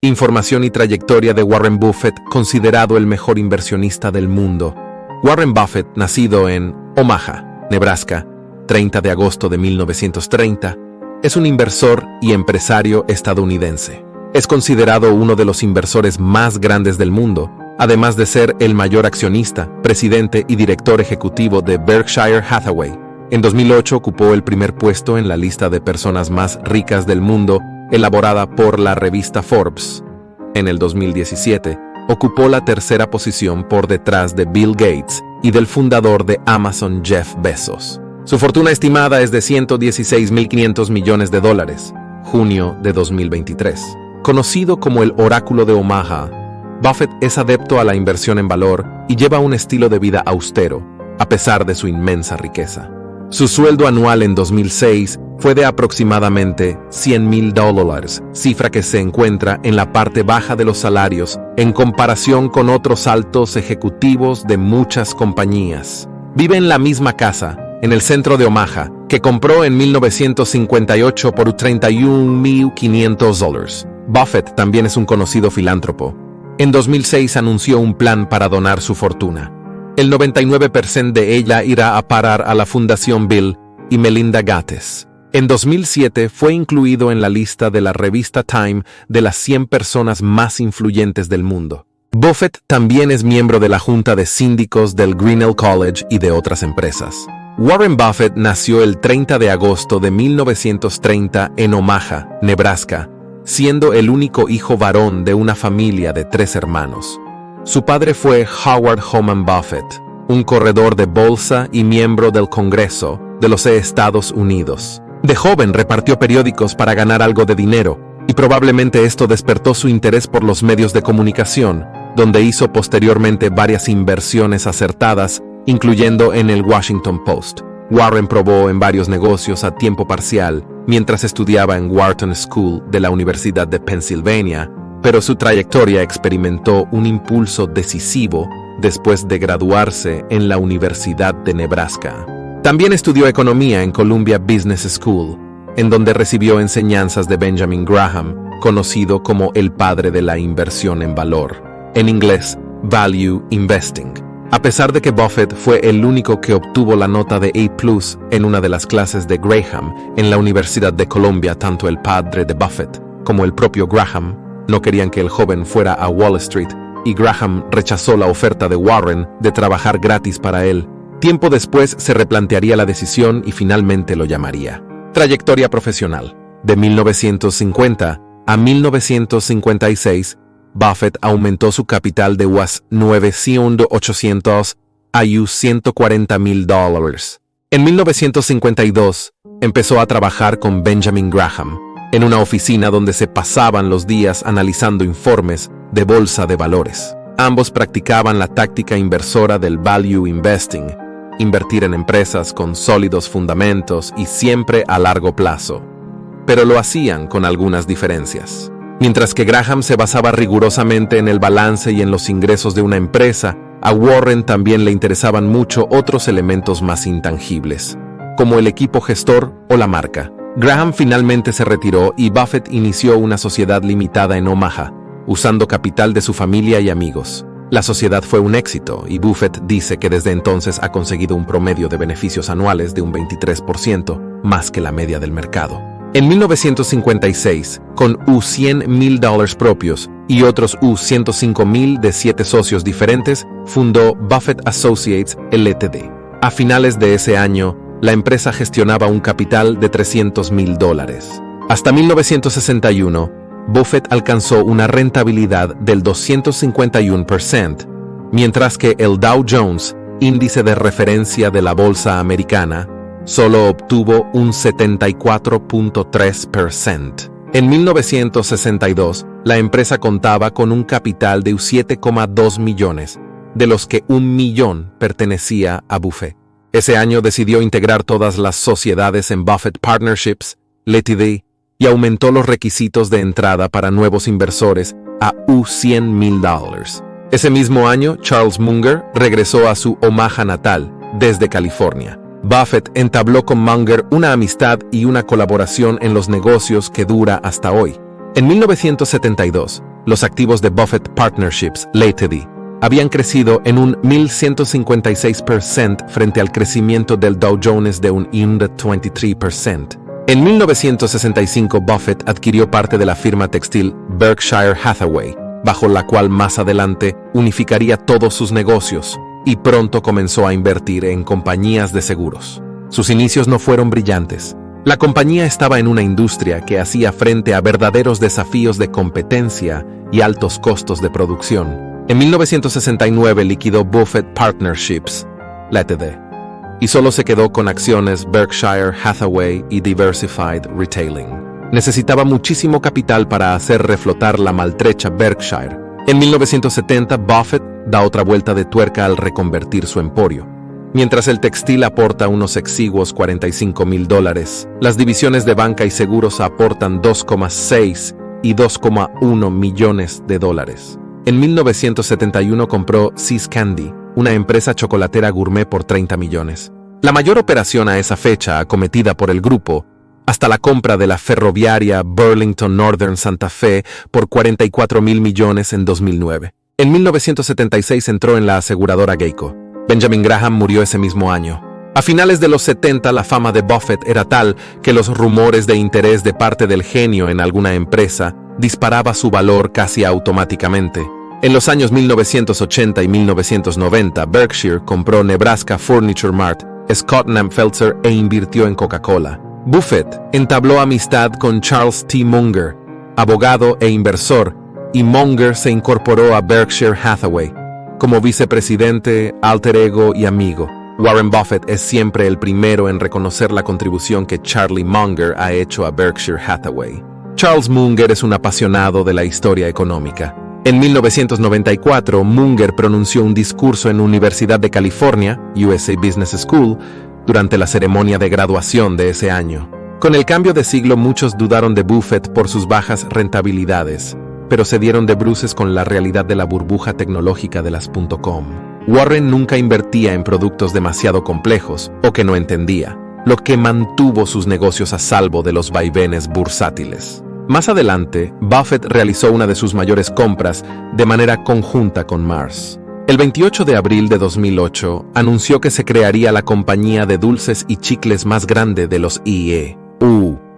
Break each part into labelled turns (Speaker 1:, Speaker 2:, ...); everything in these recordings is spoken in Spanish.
Speaker 1: Información y trayectoria de Warren Buffett, considerado el mejor inversionista del mundo. Warren Buffett, nacido en Omaha, Nebraska, 30 de agosto de 1930, es un inversor y empresario estadounidense. Es considerado uno de los inversores más grandes del mundo, además de ser el mayor accionista, presidente y director ejecutivo de Berkshire Hathaway. En 2008 ocupó el primer puesto en la lista de personas más ricas del mundo, elaborada por la revista Forbes. En el 2017, ocupó la tercera posición por detrás de Bill Gates y del fundador de Amazon, Jeff Bezos. Su fortuna estimada es de $116.500 millones, junio de 2023. Conocido como el Oráculo de Omaha, Buffett es adepto a la inversión en valor y lleva un estilo de vida austero, a pesar de su inmensa riqueza. Su sueldo anual en 2006 fue de aproximadamente $100,000, cifra que se encuentra en la parte baja de los salarios en comparación con otros altos ejecutivos de muchas compañías. Vive en la misma casa, en el centro de Omaha, que compró en 1958 por $31,500. Buffett también es un conocido filántropo. En 2006 anunció un plan para donar su fortuna. El 99% de ella irá a parar a la Fundación Bill y Melinda Gates. En 2007 fue incluido en la lista de la revista Time de las 100 personas más influyentes del mundo. Buffett también es miembro de la junta de síndicos del Grinnell College y de otras empresas. Warren Buffett nació el 30 de agosto de 1930 en Omaha, Nebraska, siendo el único hijo varón de una familia de 3 hermanos. Su padre fue Howard Homan Buffett, un corredor de bolsa y miembro del Congreso de los Estados Unidos. De joven repartió periódicos para ganar algo de dinero, y probablemente esto despertó su interés por los medios de comunicación, donde hizo posteriormente varias inversiones acertadas, incluyendo en el Washington Post. Warren probó en varios negocios a tiempo parcial mientras estudiaba en Wharton School de la Universidad de Pennsylvania, pero su trayectoria experimentó un impulso decisivo después de graduarse en la Universidad de Nebraska. También estudió economía en Columbia Business School, en donde recibió enseñanzas de Benjamin Graham, conocido como el padre de la inversión en valor, en inglés, Value Investing. A pesar de que Buffett fue el único que obtuvo la nota de A+ en una de las clases de Graham en la Universidad de Columbia, tanto el padre de Buffett como el propio Graham no querían que el joven fuera a Wall Street, y Graham rechazó la oferta de Warren de trabajar gratis para él. Tiempo después se replantearía la decisión y finalmente lo llamaría. Trayectoria profesional. De 1950 a 1956, Buffett aumentó su capital de US $900,800 a US $140,000. En 1952, empezó a trabajar con Benjamin Graham, en una oficina donde se pasaban los días analizando informes de bolsa de valores. Ambos practicaban la táctica inversora del value investing, invertir en empresas con sólidos fundamentos y siempre a largo plazo. Pero lo hacían con algunas diferencias. Mientras que Graham se basaba rigurosamente en el balance y en los ingresos de una empresa, a Warren también le interesaban mucho otros elementos más intangibles, como el equipo gestor o la marca. Graham finalmente se retiró y Buffett inició una sociedad limitada en Omaha, usando capital de su familia y amigos. La sociedad fue un éxito y Buffett dice que desde entonces ha conseguido un promedio de beneficios anuales de un 23%, más que la media del mercado. En 1956, con $100,000 propios y otros $105,000 de 7 socios diferentes, fundó Buffett Associates Ltd. A finales de ese año, la empresa gestionaba un capital de $300,000. Hasta 1961, Buffett alcanzó una rentabilidad del 251%, mientras que el Dow Jones, índice de referencia de la bolsa americana, solo obtuvo un 74.3%. En 1962, la empresa contaba con un capital de 7,2 millones, de los que 1 millón pertenecía a Buffett. Ese año decidió integrar todas las sociedades en Buffett Partnerships Ltd. Y aumentó los requisitos de entrada para nuevos inversores a $100,000. Ese mismo año, Charles Munger regresó a su Omaha natal, desde California. Buffett entabló con Munger una amistad y una colaboración en los negocios que dura hasta hoy. En 1972, los activos de Buffett Partnerships Ltd. habían crecido en un 1.156% frente al crecimiento del Dow Jones de un 123%. En 1965, Buffett adquirió parte de la firma textil Berkshire Hathaway, bajo la cual más adelante unificaría todos sus negocios, y pronto comenzó a invertir en compañías de seguros. Sus inicios no fueron brillantes. La compañía estaba en una industria que hacía frente a verdaderos desafíos de competencia y altos costos de producción. En 1969 liquidó Buffett Partnerships Ltd. y solo se quedó con acciones Berkshire Hathaway y Diversified Retailing. Necesitaba muchísimo capital para hacer reflotar la maltrecha Berkshire. En 1970, Buffett da otra vuelta de tuerca al reconvertir su emporio. Mientras el textil aporta unos exiguos $45,000, las divisiones de banca y seguros aportan 2,6 y 2,1 millones de dólares. En 1971 compró See's Candy, una empresa chocolatera gourmet, por 30 millones. La mayor operación a esa fecha acometida por el grupo, hasta la compra de la ferroviaria Burlington Northern Santa Fe por 44,000 millones en 2009. En 1976 entró en la aseguradora Geico. Benjamin Graham murió ese mismo año. A finales de los 70, la fama de Buffett era tal que los rumores de interés de parte del genio en alguna empresa disparaba su valor casi automáticamente. En los años 1980 y 1990, Berkshire compró Nebraska Furniture Mart, Scott Nampfelzer e invirtió en Coca-Cola. Buffett entabló amistad con Charles T. Munger, abogado e inversor, y Munger se incorporó a Berkshire Hathaway como vicepresidente, alter ego y amigo. Warren Buffett es siempre el primero en reconocer la contribución que Charlie Munger ha hecho a Berkshire Hathaway. Charles Munger es un apasionado de la historia económica. En 1994, Munger pronunció un discurso en la Universidad de California, USA Business School, durante la ceremonia de graduación de ese año. Con el cambio de siglo, muchos dudaron de Buffett por sus bajas rentabilidades, pero se dieron de bruces con la realidad de la burbuja tecnológica de las .com. Warren nunca invertía en productos demasiado complejos o que no entendía, lo que mantuvo sus negocios a salvo de los vaivenes bursátiles. Más adelante, Buffett realizó una de sus mayores compras de manera conjunta con Mars. El 28 de abril de 2008, anunció que se crearía la compañía de dulces y chicles más grande de los IE,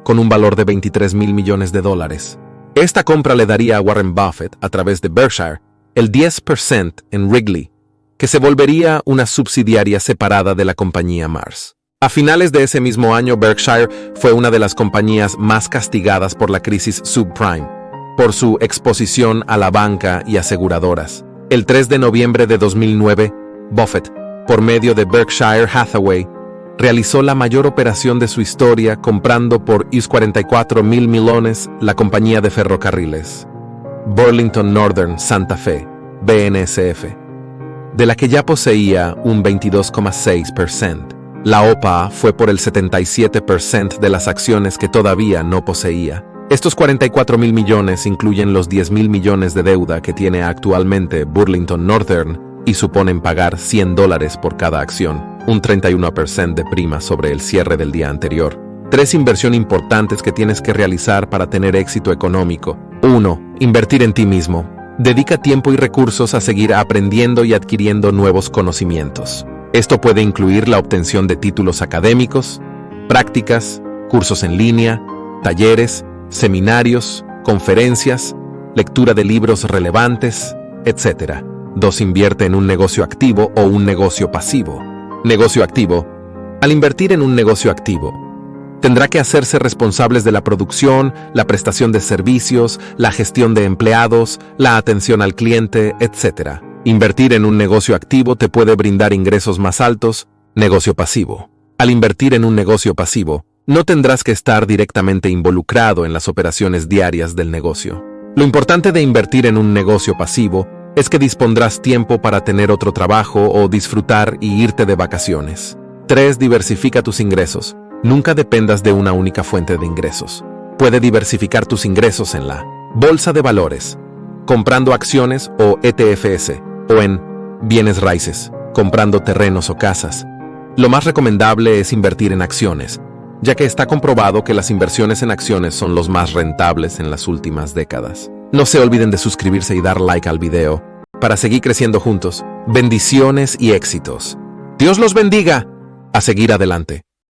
Speaker 1: con un valor de 23,000 millones de dólares. Esta compra le daría a Warren Buffett, a través de Berkshire, el 10% en Wrigley, que se volvería una subsidiaria separada de la compañía Mars. A finales de ese mismo año, Berkshire fue una de las compañías más castigadas por la crisis subprime, por su exposición a la banca y aseguradoras. El 3 de noviembre de 2009, Buffett, por medio de Berkshire Hathaway, realizó la mayor operación de su historia comprando por $44,000 millones la compañía de ferrocarriles Burlington Northern Santa Fe, BNSF, de la que ya poseía un 22,6%. La OPA fue por el 77% de las acciones que todavía no poseía. Estos 44,000 millones incluyen los 10,000 millones de deuda que tiene actualmente Burlington Northern y suponen pagar $100 por cada acción, un 31% de prima sobre el cierre del día anterior. 3 inversiones importantes que tienes que realizar para tener éxito económico. 1. Invertir en ti mismo. Dedica tiempo y recursos a seguir aprendiendo y adquiriendo nuevos conocimientos. Esto puede incluir la obtención de títulos académicos, prácticas, cursos en línea, talleres, seminarios, conferencias, lectura de libros relevantes, etc. 2. Invierte en un negocio activo o un negocio pasivo. Negocio activo. Al invertir en un negocio activo, tendrá que hacerse responsables de la producción, la prestación de servicios, la gestión de empleados, la atención al cliente, etc. Invertir en un negocio activo te puede brindar ingresos más altos. Negocio pasivo. Al invertir en un negocio pasivo, no tendrás que estar directamente involucrado en las operaciones diarias del negocio. Lo importante de invertir en un negocio pasivo es que dispondrás tiempo para tener otro trabajo o disfrutar y irte de vacaciones. 3. Diversifica tus ingresos. Nunca dependas de una única fuente de ingresos. Puede diversificar tus ingresos en la bolsa de valores, comprando acciones o ETFs, o en bienes raíces, comprando terrenos o casas. Lo más recomendable es invertir en acciones, ya que está comprobado que las inversiones en acciones son los más rentables en las últimas décadas. No se olviden de suscribirse y dar like al video para seguir creciendo juntos. Bendiciones y éxitos. Dios los bendiga. A seguir adelante.